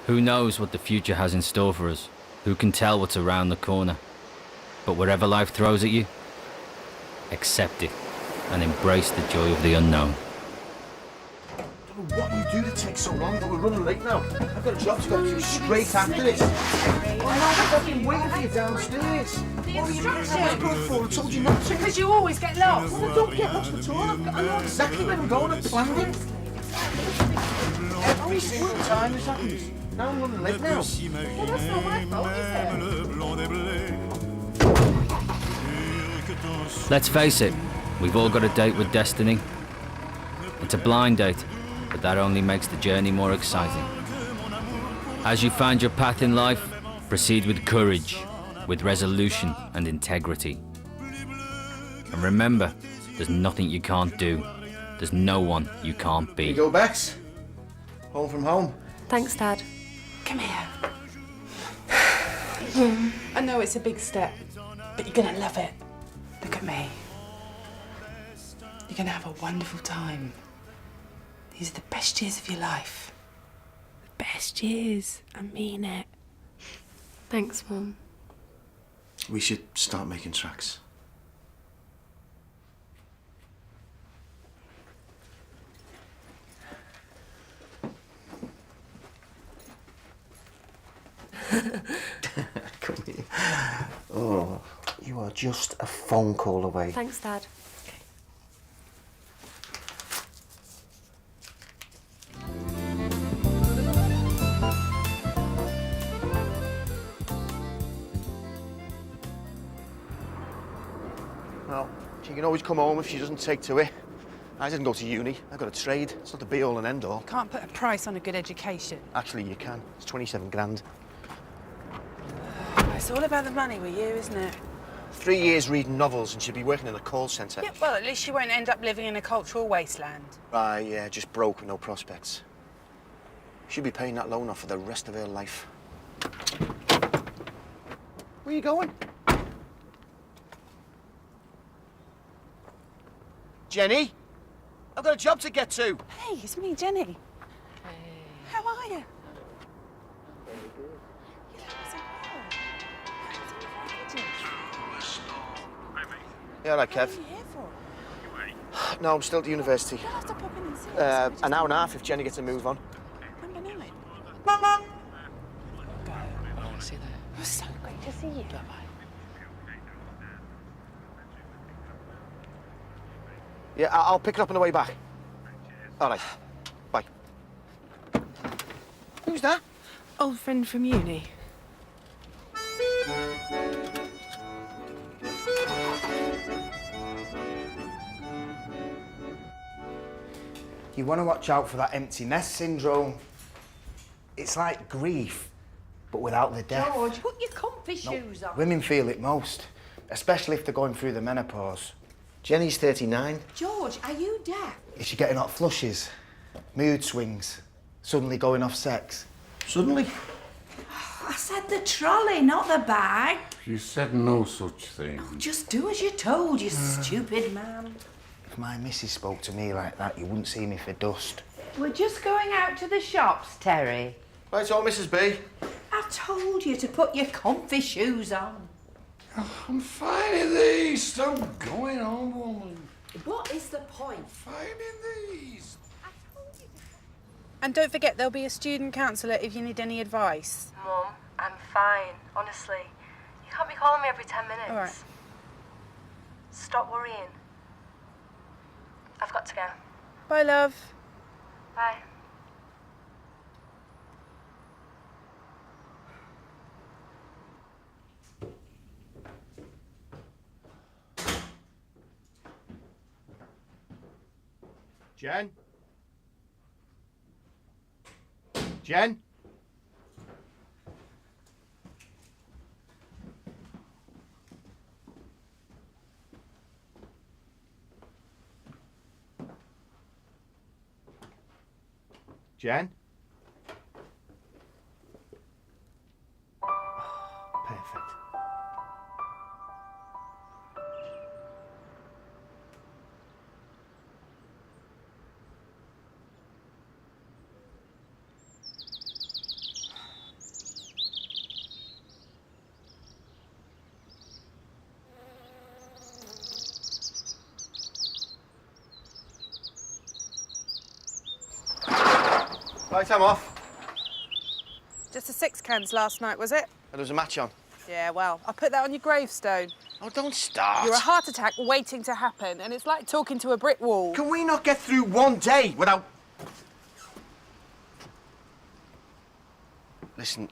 Who knows what the future has in store for us? Who can tell what's around the corner? But whatever life throws at you, accept it and embrace the joy of the unknown. What you do to take so long, but we're running late now. I've got a job to go to straight after this. I've been waiting for you downstairs. The What are you instructions. going for? I told you not to. Because you always get lost. Well, I don't get lost at all. I know exactly where I'm going. I've planned it. Every single time this happens. Now I'm running late now. Well, that's not my fault, is it? Let's face it, we've all got a date with destiny. It's a blind date, but that only makes the journey more exciting. As you find your path in life, proceed with courage, with resolution and integrity. And remember, there's nothing you can't do. There's no one you can't Here be. you go, Bex. Home from home. Thanks, Dad. Come here. I know it's a big step, but you're gonna love it. Look at me. You're gonna have a wonderful time. These are the best years of your life. The best years. I mean it. Thanks, Mum. We should start making tracks. Come here. Oh, you are just a phone call away. Thanks, Dad. Well, she can always come home if she doesn't take to it. I didn't go to uni. I got a trade. It's not the be-all and end-all. Can't put a price on a good education. Actually, you can. It's 27 grand. It's all about the money with you, isn't it? 3 years reading novels and she'd be working in a call centre. Yeah, well, at least you won't end up living in a cultural wasteland. Right, yeah, just broke with no prospects. She'll be paying that loan off for the rest of her life. Where are you going? Jenny? I've got a job to get to. Hey, it's me, Jenny. Hey. How are you? Yeah, all right, What Kev. are you here for? No, I'm still at the university. You'll have to pop in and see An hour and a half if Jenny gets a move on. Number 9. I want to see that. It was so great to see you. Yeah, I'll pick it up on the way back. All right. Bye. Who's that? Old friend from uni. You want to watch out for that empty nest syndrome. It's like grief, but without the death. George, put your comfy shoes on. Women feel it most, especially if they're going through the menopause. Jenny's 39. George, are you deaf? Is she getting hot flushes, mood swings, suddenly going off sex? Suddenly? I said the trolley, not the bag. You said no such thing. Just do as you're told, you stupid man. If my missus spoke to me like that, you wouldn't see me for dust. We're just going out to the shops, Terry. Right, so Mrs. B. I told you to put your comfy shoes on. I'm finding these. Stop going on, woman. What is the point? Finding these. And don't forget, there'll be a student counsellor if you need any advice. Mum, I'm fine, honestly. You can't be calling me every 10 minutes. All right. Stop worrying. I've got to go. Bye, love. Bye. Jen? Jen? Jen? Perfect. Right, I'm off. Just a six cans last night, was it? There was a match on. Yeah, well, I'll put that on your gravestone. Oh, don't start. You're a heart attack waiting to happen, and it's like talking to a brick wall. Can we not get through one day without... Listen,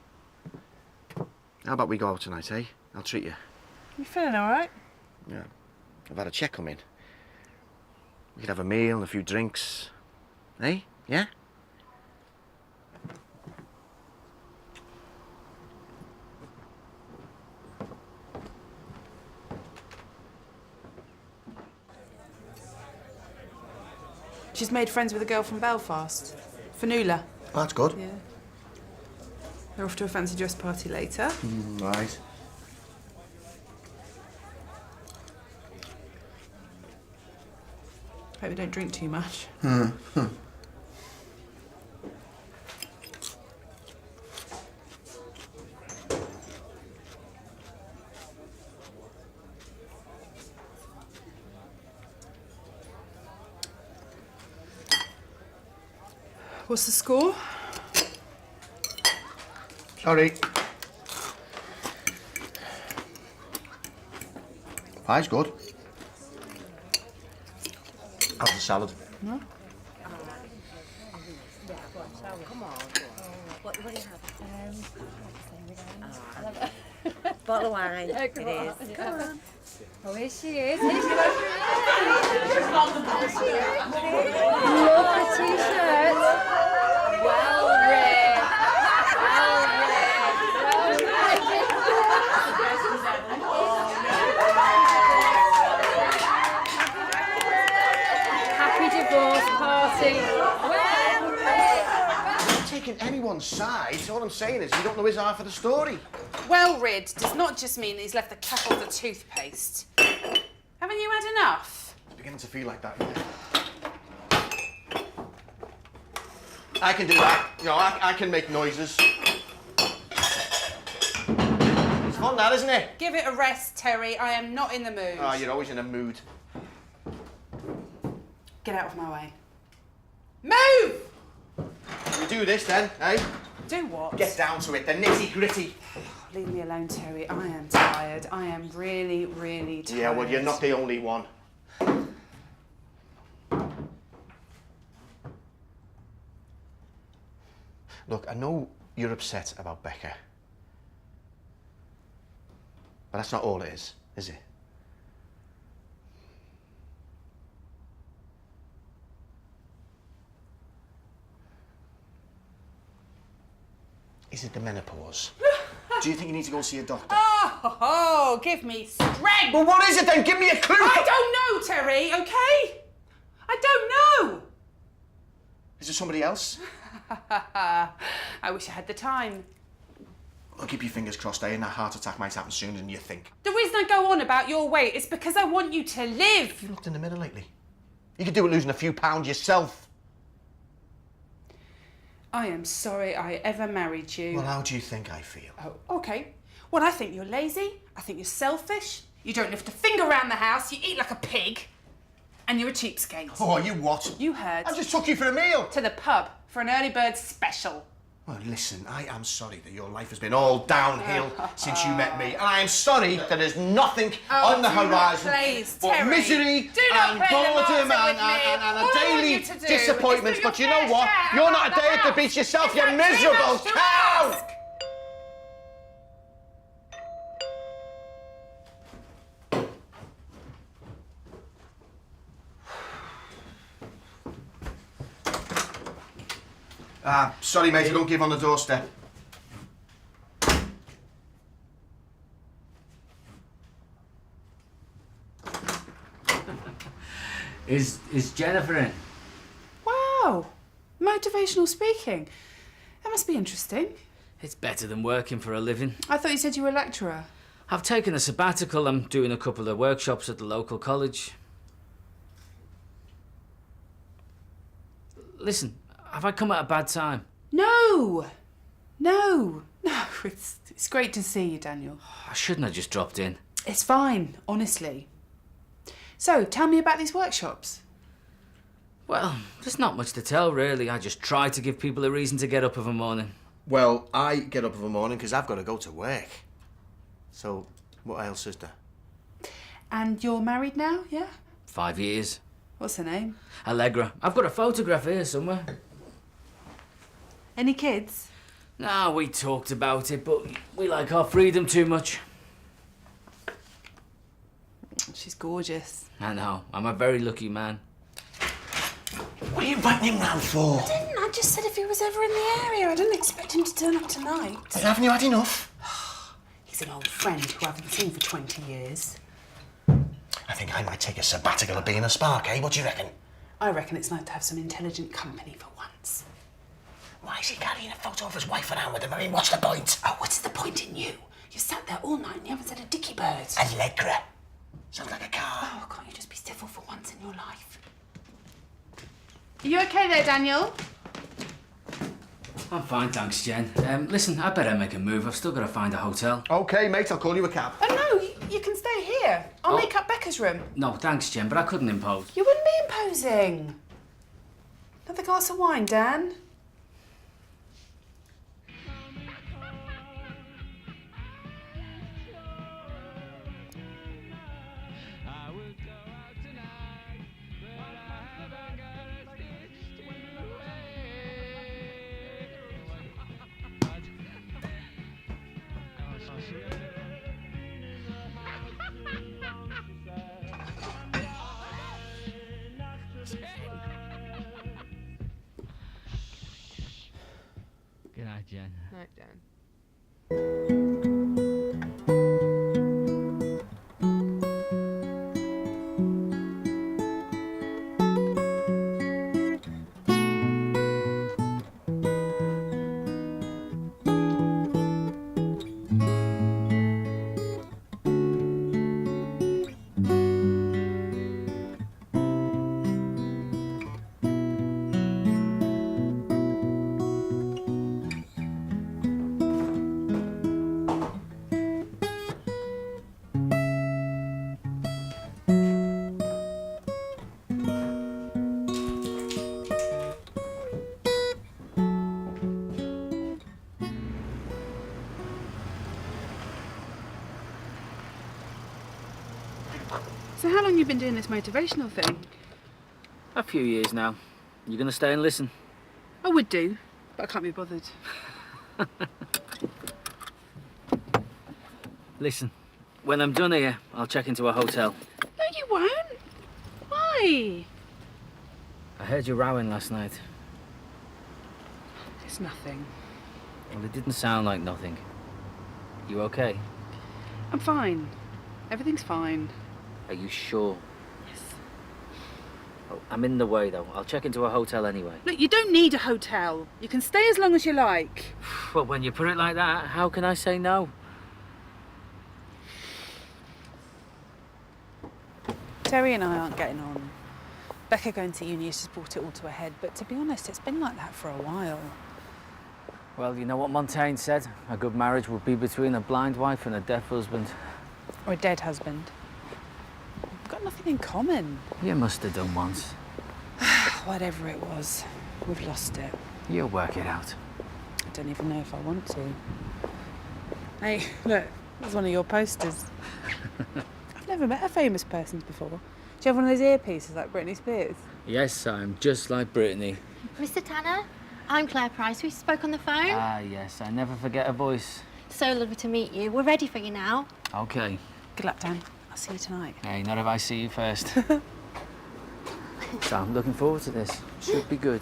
how about we go out tonight, eh? I'll treat you. You feeling all right? Yeah. I've had a check come in. We could have a meal and a few drinks. Eh? Yeah? She's made friends with a girl from Belfast. Fanula. Oh, that's good. Yeah. They're off to a fancy dress party later. Right. Hope we don't drink too much. What's the score? Sorry. Pie's good. How's the salad? No. What do you have? Bottle of wine. It is. Come on. Oh, here she is. Here she is. Love the t-shirt. Well read. Happy divorce party. Well read. I'm not taking anyone's side. All I'm saying is you don't know his half of the story. Well rid does not just mean that he's left the cap of the toothpaste. Haven't you had enough? It's beginning to feel like that. I can do that. You know, I can make noises. It's fun, that, isn't it? Give it a rest, Terry. I am not in the mood. Oh, you're always in a mood. Get out of my way. Move! We do this then, eh? Do what? Get down to it, the nitty-gritty. Leave me alone, Terry. I am tired. I am really, really tired. Yeah, well, you're not the only one. Look, I know you're upset about Becca. But that's not all it is it? Is it the menopause? Do you think you need to go and see a doctor? Oh, give me strength! Well, what is it then? Give me a clue! I don't know, Terry, okay? I don't know! Is there somebody else? I wish I had the time. Well, keep your fingers crossed, eh? And that heart attack might happen sooner than you think. The reason I go on about your weight is because I want you to live. Have you looked in the mirror lately? You could do it losing a few pounds yourself. I am sorry I ever married you. Well, how do you think I feel? Oh, okay. Well, I think you're lazy. I think you're selfish. You don't lift a finger around the house. You eat like a pig. And you're a cheapskate. Oh, you what? You heard. I just took you for a meal. To the pub for an early bird special. Well, listen, I am sorry that your life has been all downhill since you met me. And I am sorry that there's nothing on the horizon but Terry, misery do not and play the boredom martyr with me. and All a I want daily you to do disappointment. is But put you your know what? fair share You're not out a of day the at the house. beach yourself, you Is that too miserable much to cow! ask? Sorry, mate, I don't give on the doorstep. Is Jennifer in? Wow. Motivational speaking. That must be interesting. It's better than working for a living. I thought you said you were a lecturer. I've taken a sabbatical. I'm doing a couple of workshops at the local college. Listen, have I come at a bad time? No. It's great to see you, Daniel. I shouldn't have just dropped in. It's fine, honestly. So, tell me about these workshops. Well, there's not much to tell, really. I just try to give people a reason to get up of a morning. Well, I get up of a morning because I've got to go to work. So, what else is there? And you're married now, yeah? 5 years. What's her name? Allegra. I've got a photograph here somewhere. Any kids? No, we talked about it, but we like our freedom too much. She's gorgeous. I know. I'm a very lucky man. What are you running round for? I just said if he was ever in the area. I didn't expect him to turn up tonight. Haven't you had enough? He's an old friend who I haven't seen for 20 years. I think I might take a sabbatical of being a spark, eh? What do you reckon? I reckon it's nice to have some intelligent company for once. Why is he carrying a photo of his wife around with him? I mean, what's the point? Oh, what's the point in you? You sat there all night and you haven't said a dicky bird. Allegra. Sounds like a car. Oh, can't you just be civil for once in your life? Are you okay there, Daniel? I'm fine, thanks, Jen. Listen, I better make a move. I've still got to find a hotel. OK, mate, I'll call you a cab. Oh, no, you can stay here. I'll make up Becca's room. No, thanks, Jen, but I couldn't impose. You wouldn't be imposing. Another glass of wine, Dan? Good night, Jen. Night, Dan. So how long you been doing this motivational thing? A few years now. You gonna stay and listen? I would do, but I can't be bothered. Listen, when I'm done here, I'll check into a hotel. No, you won't. Why? I heard you rowing last night. It's nothing. Well, it didn't sound like nothing. You okay? I'm fine. Everything's fine. Are you sure? Yes. Oh, I'm in the way, though. I'll check into a hotel anyway. Look, you don't need a hotel. You can stay as long as you like. Well, when you put it like that, how can I say no? Terry and I aren't getting on. Becca going to uni has just brought it all to a head, but to be honest, it's been like that for a while. Well, you know what Montaigne said? A good marriage would be between a blind wife and a deaf husband. Or a dead husband. We've got nothing in common. You must have done once. Whatever it was, we've lost it. You'll work it out. I don't even know if I want to. Hey, look, there's one of your posters. I've never met a famous person before. Do you have one of those earpieces like Britney Spears? Yes, I'm just like Brittany. Mr. Tanner, I'm Claire Price. We spoke on the phone. Ah, yes, I never forget a voice. So lovely to meet you. We're ready for you now. Okay. Good luck, Dan. I'll see you tonight. Hey, not if I see you first. So I'm looking forward to this. Should be good.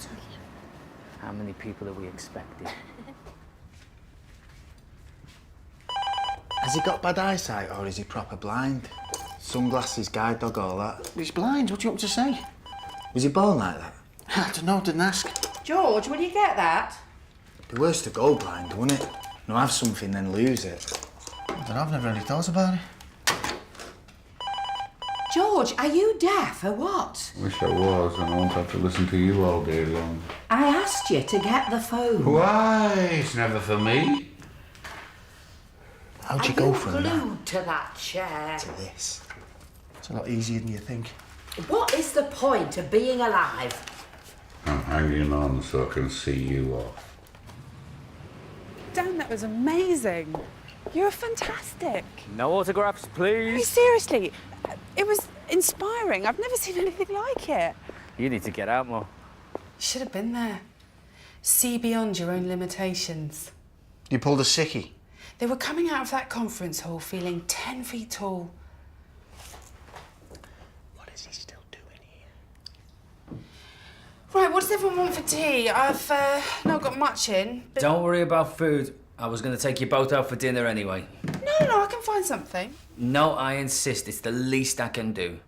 How many people are we expecting? Has he got bad eyesight or is he proper blind? Sunglasses, guide dog, all that. He's blind. What do you want me to say? Was he born like that? I don't know. Didn't ask. George, will you get that? Be worse to go blind, wouldn't it? No, have something then lose it. I don't know. I've never really thought about it. George, are you deaf or what? Wish I was, and I won't have to listen to you all day long. I asked you to get the phone. Why? It's never for me. How'd you go from that glued to that chair? to this? It's a lot easier than you think. What is the point of being alive? I'm hanging on so I can see you off. Dan, that was amazing. You were fantastic. No autographs, I mean, please. seriously, it was inspiring. I've never seen anything like it. You need to get out more. You should have been there. See beyond your own limitations. You pulled a sickie. They were coming out of that conference hall feeling 10 feet tall. What is he still doing here? Right, what does everyone want for tea? I've not got much in. But... Don't worry about food. I was going to take you both out for dinner anyway. No, I can find something. No, I insist. It's the least I can do.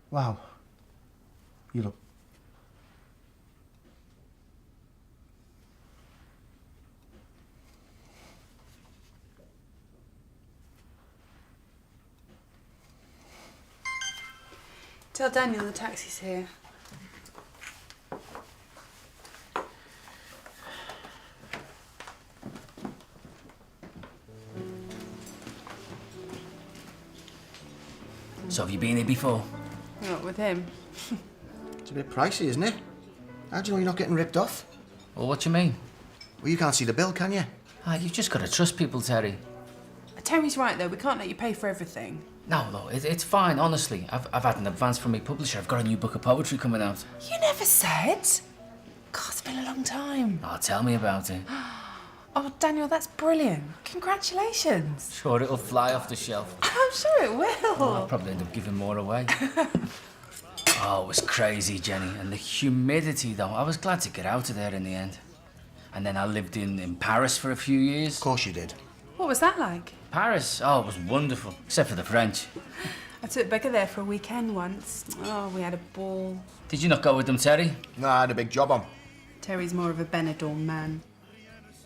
Wow. You look... Tell Daniel the taxi's here. So have you been here before? Not with him. It's a bit pricey, isn't it? How do you know you're not getting ripped off? Well, what do you mean? Well, you can't see the bill, can you? You've just got to trust people, Terry. Terry's right, though. We can't let you pay for everything. No, it's fine, honestly. I've had an advance from my publisher. I've got a new book of poetry coming out. You never said. God, it's been a long time. Oh, tell me about it. Oh, Daniel, that's brilliant. Congratulations. Sure, it'll fly off the shelf. I'm sure it will. I'll probably end up giving more away. Oh, it was crazy, Jenny. And the humidity, though. I was glad to get out of there in the end. And then I lived in Paris for a few years. Of course you did. What was that like? Paris? Oh, it was wonderful. Except for the French. I took Becca there for a weekend once. Oh, we had a ball. Did you not go with them, Terry? No, I had a big job on. Terry's more of a Benidorm man.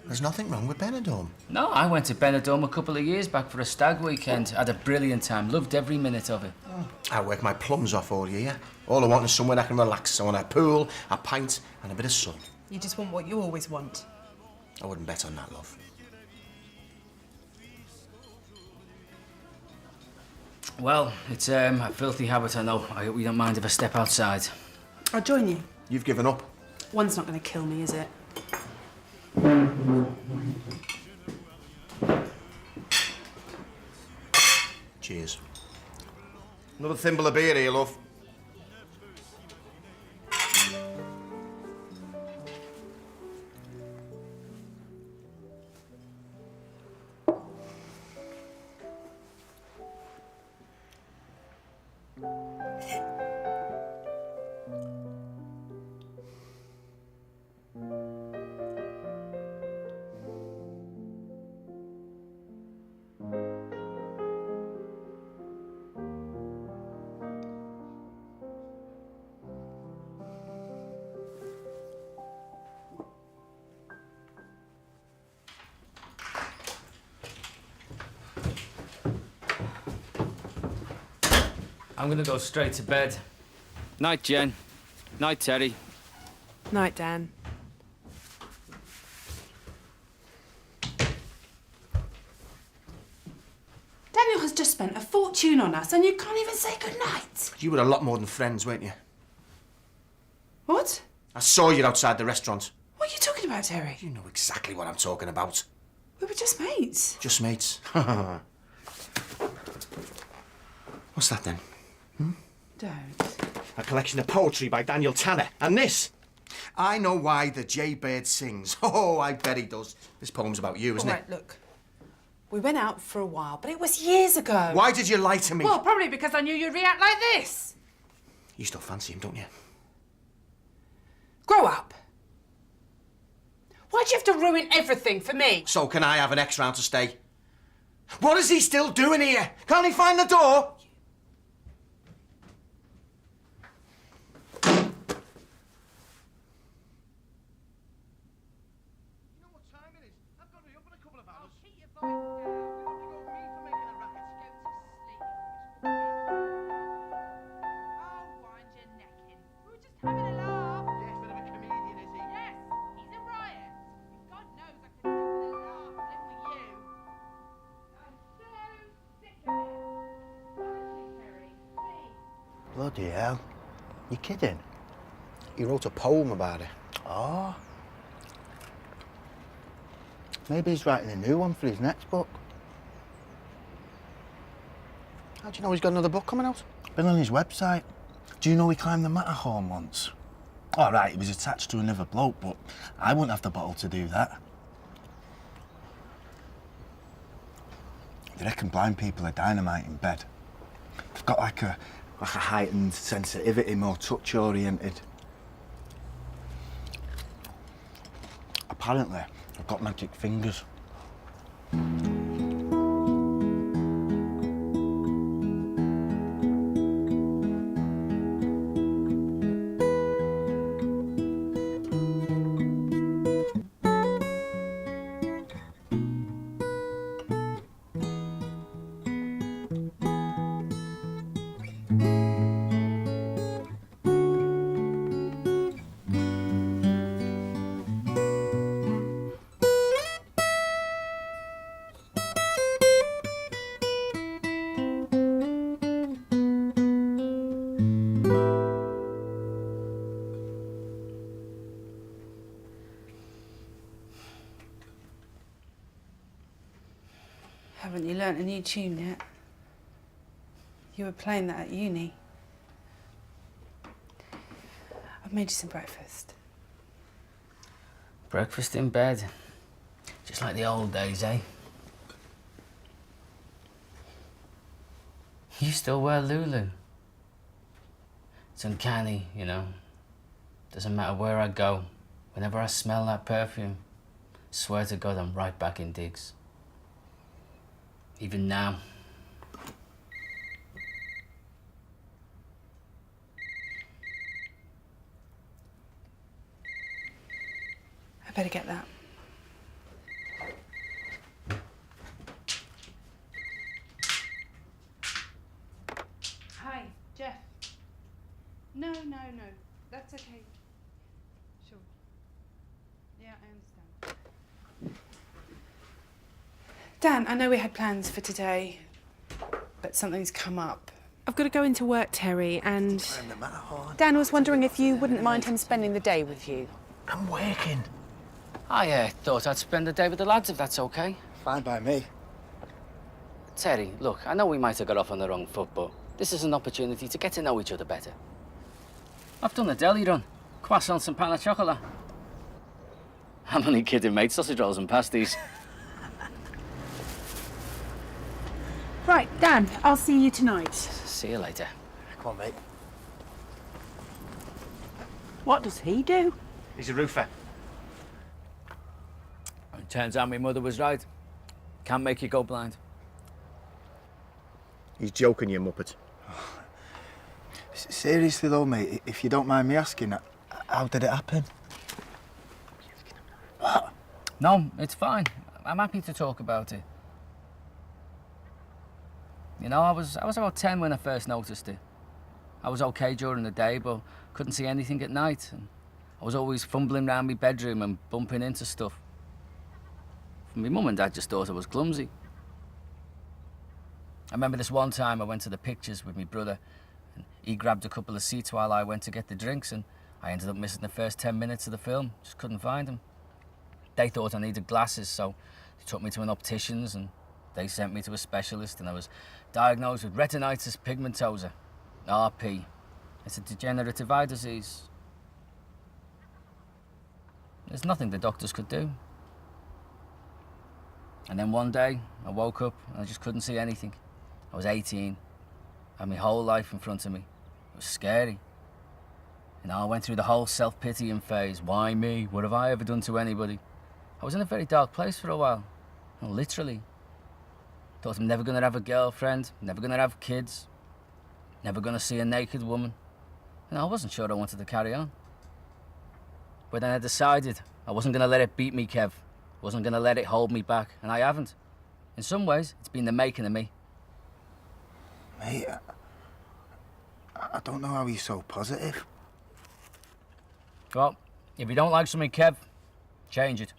There's nothing wrong with Benidorm. No, I went to Benidorm a couple of years back for a stag weekend. Had a brilliant time. Loved every minute of it. I work my plums off all year. All I want is somewhere I can relax. I want a pool, a pint, and a bit of sun. You just want what you always want. I wouldn't bet on that, love. Well, it's a filthy habit, I know. I hope you don't mind if I step outside. I'll join you. You've given up. One's not going to kill me, is it? Cheers. Another thimble of beer here, love. I'm gonna go straight to bed. Night, Jen. Night, Terry. Night, Dan. Daniel has just spent a fortune on us and you can't even say goodnight. You were a lot more than friends, weren't you? What? I saw you outside the restaurant. What are you talking about, Terry? You know exactly what I'm talking about. We were just mates. Just mates. What's that then? Don't. A collection of poetry by Daniel Tanner. And this. I know why the jaybird sings. Oh, I bet he does. This poem's about you, isn't All it? right, look. We went out for a while, but it was years ago. Why did you lie to me? Well, probably because I knew you'd react like this. You still fancy him, don't you? Grow up. Why'd you have to ruin everything for me? So can I have an extra round to stay? What is he still doing here? Can't he find the door? Bloody hell. You kidding? He wrote a poem about it. Oh. Maybe he's writing a new one for his next book. How do you know he's got another book coming out? Been on his website. Do you know he climbed the Matterhorn once? All right, he was attached to another bloke, but I wouldn't have the bottle to do that. They reckon blind people are dynamite in bed. They've got like a heightened sensitivity, more touch-oriented. Apparently, they've got magic fingers. Haven't you learnt a new tune yet? You were playing that at uni. I've made you some breakfast. Breakfast in bed. Just like the old days, eh? You still wear Lulu. It's uncanny, you know. Doesn't matter where I go. Whenever I smell that perfume, swear to God I'm right back in digs. Even now. I better get that. Hi, Jeff. No. That's okay. Sure. Yeah, I understand. Dan, I know we had plans for today, but something's come up. I've got to go into work, Terry, and Dan was wondering if you wouldn't mind him spending the day with you. I'm working. I thought I'd spend the day with the lads, if that's okay. Fine by me. Terry, look, I know we might have got off on the wrong foot, but this is an opportunity to get to know each other better. I've done the deli run. Croissants and pain au chocolat. I'm only kidding, mate. Sausage rolls and pasties. Right, Dan, I'll see you tonight. See you later. Come on, mate. What does he do? He's a roofer. It turns out my mother was right. Can't make you go blind. He's joking, you muppet. Seriously though, mate, if you don't mind me asking, how did it happen? What? No, it's fine. I'm happy to talk about it. You know, I was about 10 when I first noticed it. I was okay during the day, but couldn't see anything at night. And I was always fumbling around my bedroom and bumping into stuff. My mum and dad just thought I was clumsy. I remember this one time I went to the pictures with my brother, and he grabbed a couple of seats while I went to get the drinks, and I ended up missing the first 10 minutes of the film. Just couldn't find them. They thought I needed glasses, so they took me to an optician's, and they sent me to a specialist, and I was diagnosed with retinitis pigmentosa, RP. It's a degenerative eye disease. There's nothing the doctors could do. And then one day, I woke up and I just couldn't see anything. I was 18. I had my whole life in front of me. It was scary. You know, I went through the whole self-pitying phase. Why me? What have I ever done to anybody? I was in a very dark place for a while. No, literally. Thought I'm never gonna have a girlfriend, never gonna have kids, never gonna see a naked woman. And I wasn't sure I wanted to carry on. But then I decided I wasn't gonna let it beat me, Kev. Wasn't gonna let it hold me back, and I haven't. In some ways, it's been the making of me. Mate, I don't know how you're so positive. Well, if you don't like something, Kev, change it.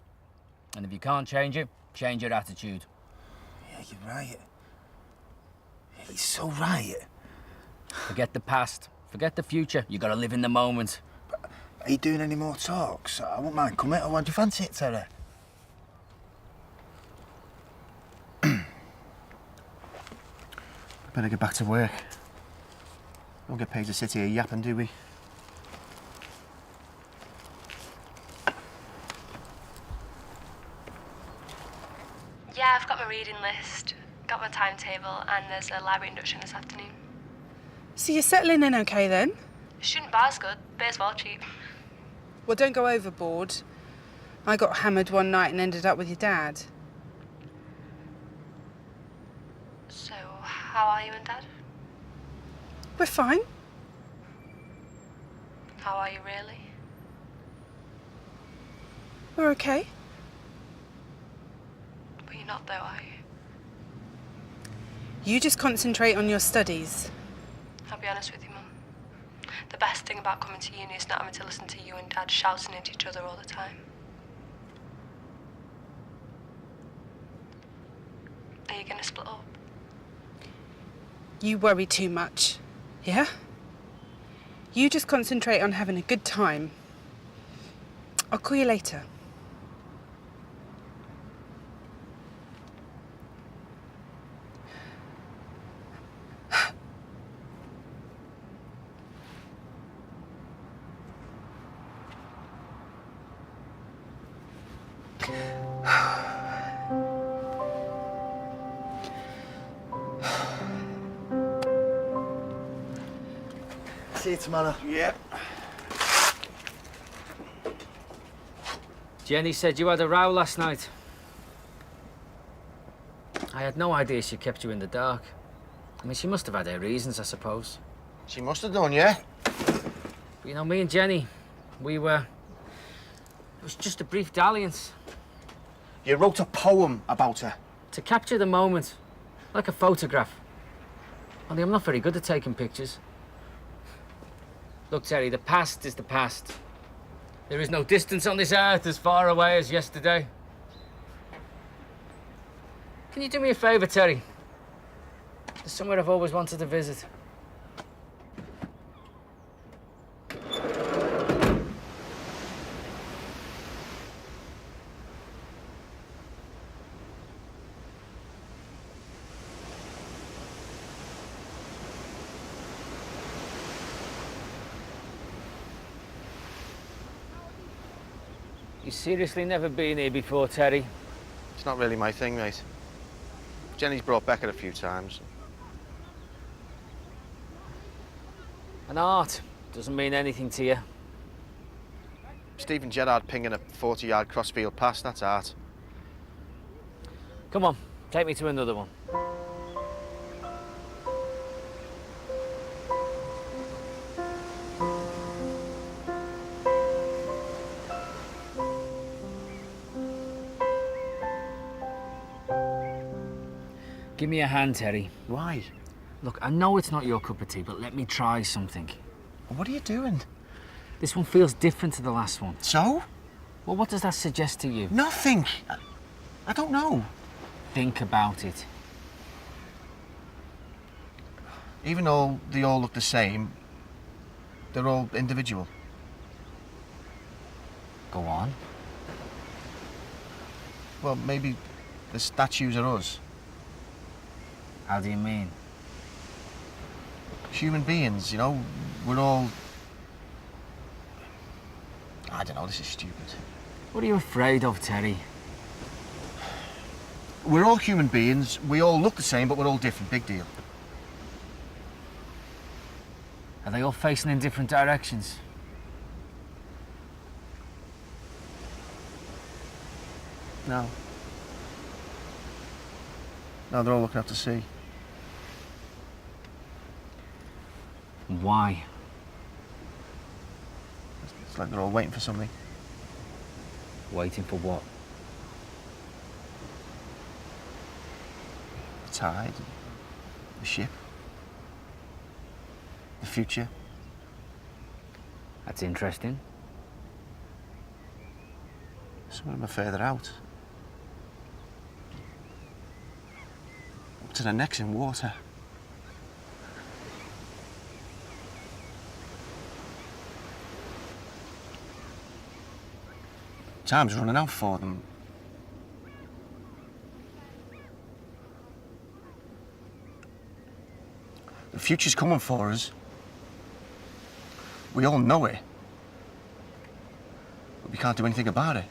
And if you can't change it, change your attitude. Yeah, you're right. You're so right. Forget the past. Forget the future. You gotta live in the moment. But are you doing any more talks? I won't mind coming. I want you fancy it, Terry. Better get back to work. Don't get paid to sit here yapping, do we? Yeah, I've got my reading list, got my timetable, and there's a library induction this afternoon. So you're settling in okay then? Student bar's good, beer's well cheap. Well, don't go overboard. I got hammered one night and ended up with your dad. So, how are you and Dad? We're fine. How are you really? We're okay. But you're not though, are you? You just concentrate on your studies. I'll be honest with you, Mum. The best thing about coming to uni is not having to listen to you and Dad shouting at each other all the time. Are you gonna split up? You worry too much, yeah? You just concentrate on having a good time. I'll call you later. See you tomorrow. Yep. Jenny said you had a row last night. I had no idea she kept you in the dark. I mean, she must have had her reasons, I suppose. She must have done, yeah? But, you know, me and Jenny, we were... It was just a brief dalliance. You wrote a poem about her. To capture the moment, like a photograph. Only I'm not very good at taking pictures. Look, Terry, the past is the past. There is no distance on this earth as far away as yesterday. Can you do me a favour, Terry? There's somewhere I've always wanted to visit. You've seriously never been here before, Terry? It's not really my thing, mate. Jenny's brought Beckett a few times. And art doesn't mean anything to you. Stephen Gerrard pinging a 40-yard crossfield pass, that's art. Come on, take me to another one. Give me a hand, Terry. Why? Look, I know it's not your cup of tea, but let me try something. What are you doing? This one feels different to the last one. So? Well, what does that suggest to you? Nothing. I don't know. Think about it. Even though they all look the same, they're all individual. Go on. Well, maybe the statues are us. How do you mean? Human beings, you know, we're all... I don't know, this is stupid. What are you afraid of, Terry? We're all human beings. We all look the same, but we're all different. Big deal. Are they all facing in different directions? No. No, they're all looking out to sea. Why? It's like they're all waiting for something. Waiting for what? The tide, the ship, the future. That's interesting. Some of them are further out. Up to their necks in water. Time's running out for them. The future's coming for us. We all know it. But we can't do anything about it.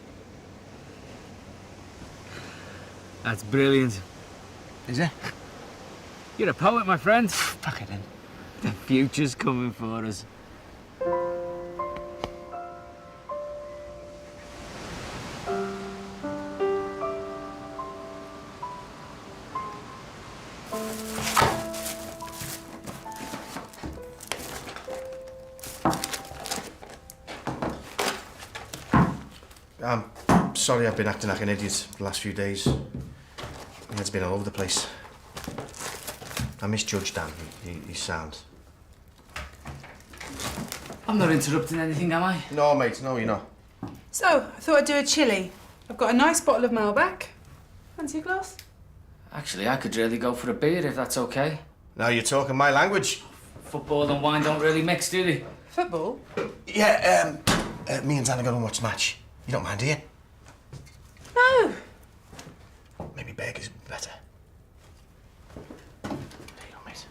That's brilliant. Is it? You're a poet, my friend. Pack it in. The future's coming for us. I'm sorry I've been acting like an idiot the last few days. My head's been all over the place. I misjudged Dan. He's sound. I'm not interrupting anything, am I? No, mate, no, you're not. So, I thought I'd do a chilli. I've got a nice bottle of Malbec. Fancy a glass? Actually, I could really go for a beer if that's okay. Now you're talking my language. Football and wine don't really mix, do they? Football? Yeah, me and Dan are going to watch the match. You don't mind, do you? No. Maybe burgers would be better. There you go, mate.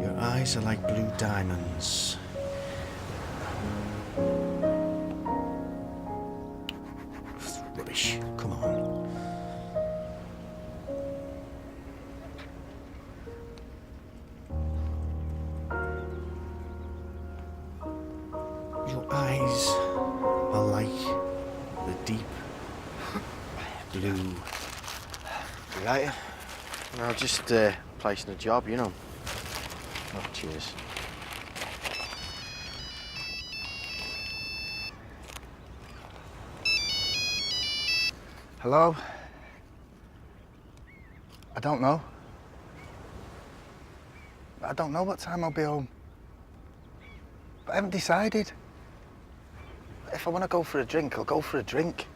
Your eyes are like blue diamonds. Rubbish. Come on. Your eyes are like the deep blue. You right? I'll just placing a job, you know. Oh, cheers. Hello? I don't know. I don't know what time I'll be home. But I haven't decided. If I want to go for a drink, I'll go for a drink.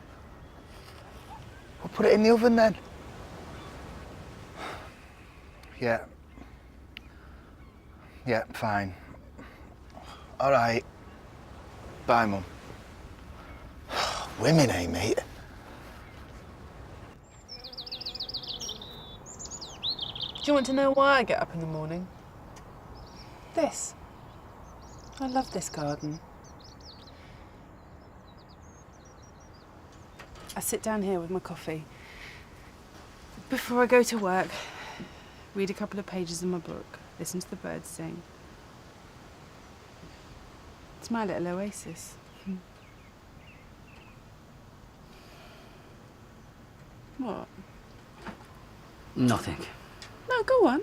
We'll put it in the oven then. Yeah. Yeah, fine. All right. Bye, Mum. Women, eh, mate? Do you want to know why I get up in the morning? This. I love this garden. I sit down here with my coffee. Before I go to work, read a couple of pages of my book, listen to the birds sing. It's my little oasis. What? Nothing. No, go on.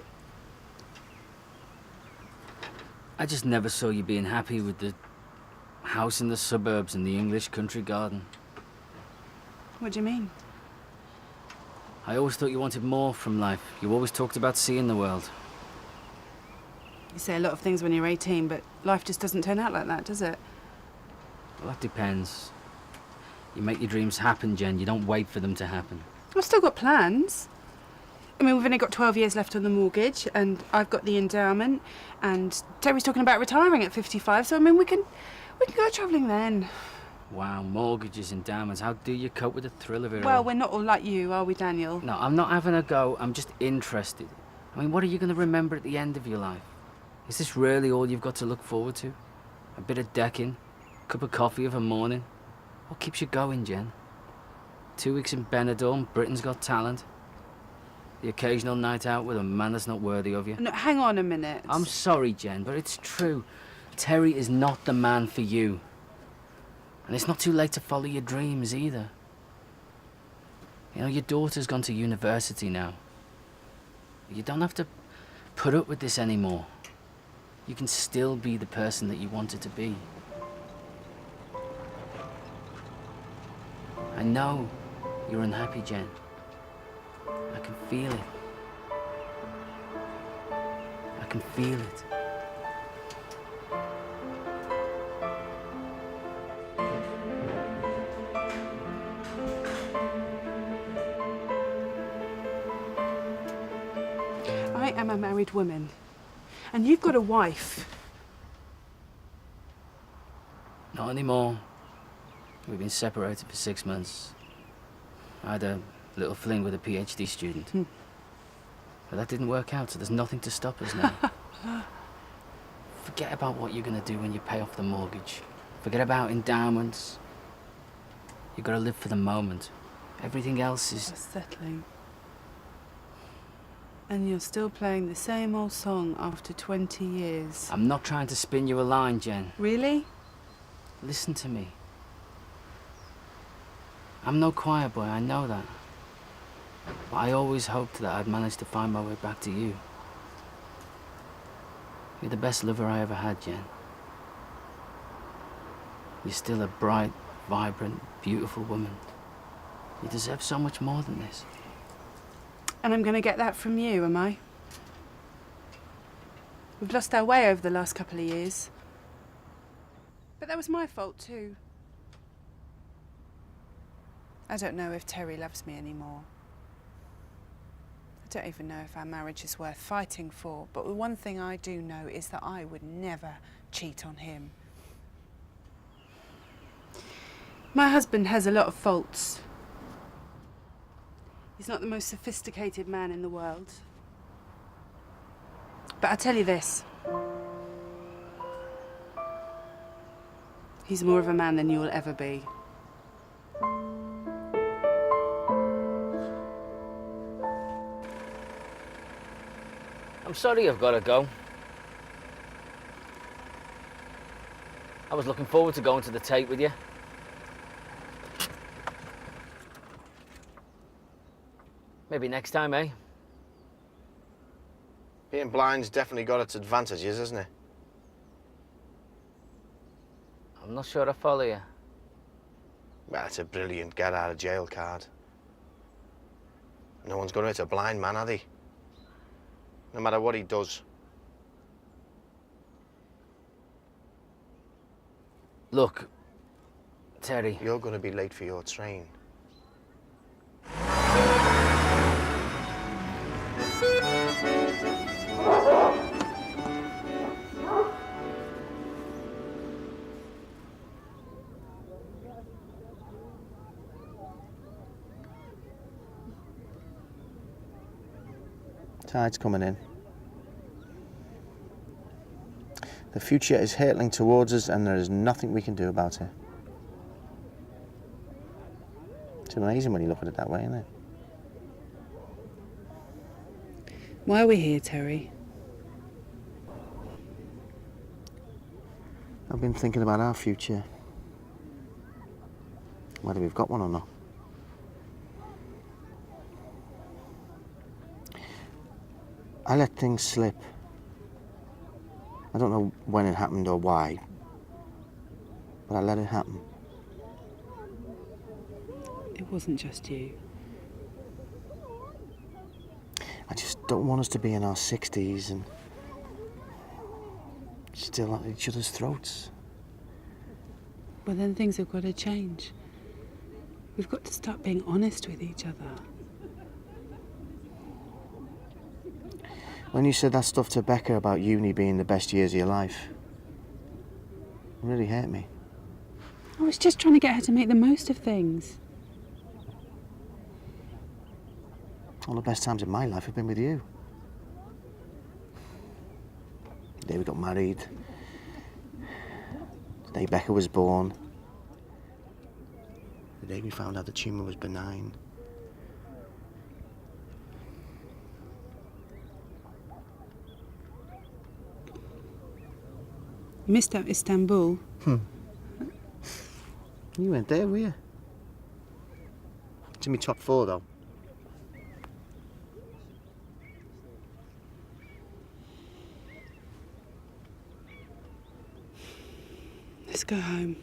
I just never saw you being happy with the house in the suburbs and the English country garden. What do you mean? I always thought you wanted more from life. You always talked about seeing the world. You say a lot of things when you're 18, but life just doesn't turn out like that, does it? Well, that depends. You make your dreams happen, Jen. You don't wait for them to happen. I've still got plans. I mean, we've only got 12 years left on the mortgage, and I've got the endowment, and Terry's talking about retiring at 55, so I mean, we can go travelling then. Wow, mortgages, endowments. How do you cope with the thrill of it all? Well, we're not all like you, are we, Daniel? No, I'm not having a go. I'm just interested. I mean, what are you going to remember at the end of your life? Is this really all you've got to look forward to? A bit of decking, a cup of coffee of a morning? What keeps you going, Jen? 2 weeks in Benidorm, Britain's Got Talent. The occasional night out with a man that's not worthy of you. No, hang on a minute. I'm sorry, Jen, but it's true. Terry is not the man for you. And it's not too late to follow your dreams either. You know, your daughter's gone to university now. You don't have to put up with this anymore. You can still be the person that you wanted to be. I know you're unhappy, Jen. I can feel it. I can feel it. I am a married woman, and you've got a wife. Not anymore. We've been separated for 6 months. I had a little fling with a PhD student. But that didn't work out, so there's nothing to stop us now. Forget about what you're going to do when you pay off the mortgage. Forget about endowments. You've got to live for the moment. Everything else is... That's settling. And you're still playing the same old song after 20 years. I'm not trying to spin you a line, Jen. Really? Listen to me. I'm no choir boy, I know that. But I always hoped that I'd manage to find my way back to you. You're the best lover I ever had, Jen. You're still a bright, vibrant, beautiful woman. You deserve so much more than this. And I'm going to get that from you, am I? We've lost our way over the last couple of years. But that was my fault too. I don't know if Terry loves me anymore. I don't even know if our marriage is worth fighting for, but the one thing I do know is that I would never cheat on him. My husband has a lot of faults. He's not the most sophisticated man in the world. But I'll tell you this. He's more of a man than you'll ever be. I'm sorry I've got to go. I was looking forward to going to the Tate with you. Maybe next time, eh? Being blind's definitely got its advantages, hasn't it? I'm not sure I follow you. Well, it's a brilliant get-out-of-jail card. No one's going to hit a blind man, are they? No matter what he does. Look, Terry. You're going to be late for your train. Tide's coming in. The future is hurtling towards us and there is nothing we can do about it. It's amazing when you look at it that way, isn't it? Why are we here, Terry? I've been thinking about our future. Whether we've got one or not. I let things slip. I don't know when it happened or why, but I let it happen. It wasn't just you. I just don't want us to be in our 60s and still at each other's throats. Well, then things have got to change. We've got to start being honest with each other. When you said that stuff to Becca about uni being the best years of your life, it really hurt me. I was just trying to get her to make the most of things. All the best times in my life have been with you. The day we got married, the day Becca was born, the day we found out the tumour was benign. You missed out Istanbul. You weren't there, were you? It's in my top 4, though. Let's go home.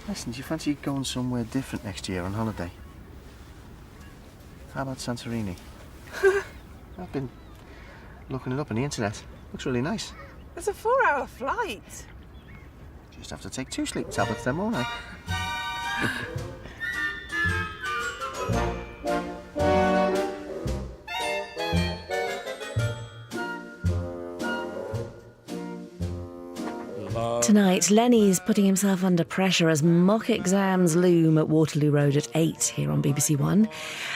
Listen, do you fancy going somewhere different next year on holiday? How about Santorini? I've been looking it up on the internet. Looks really nice. It's a 4-hour flight. Just have to take 2 sleep tablets then, won't I? Tonight, Lenny's putting himself under pressure as mock exams loom at Waterloo Road at 8 here on BBC One.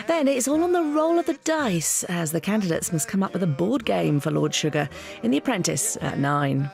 Then it's all on the roll of the dice as the candidates must come up with a board game for Lord Sugar in The Apprentice at 9.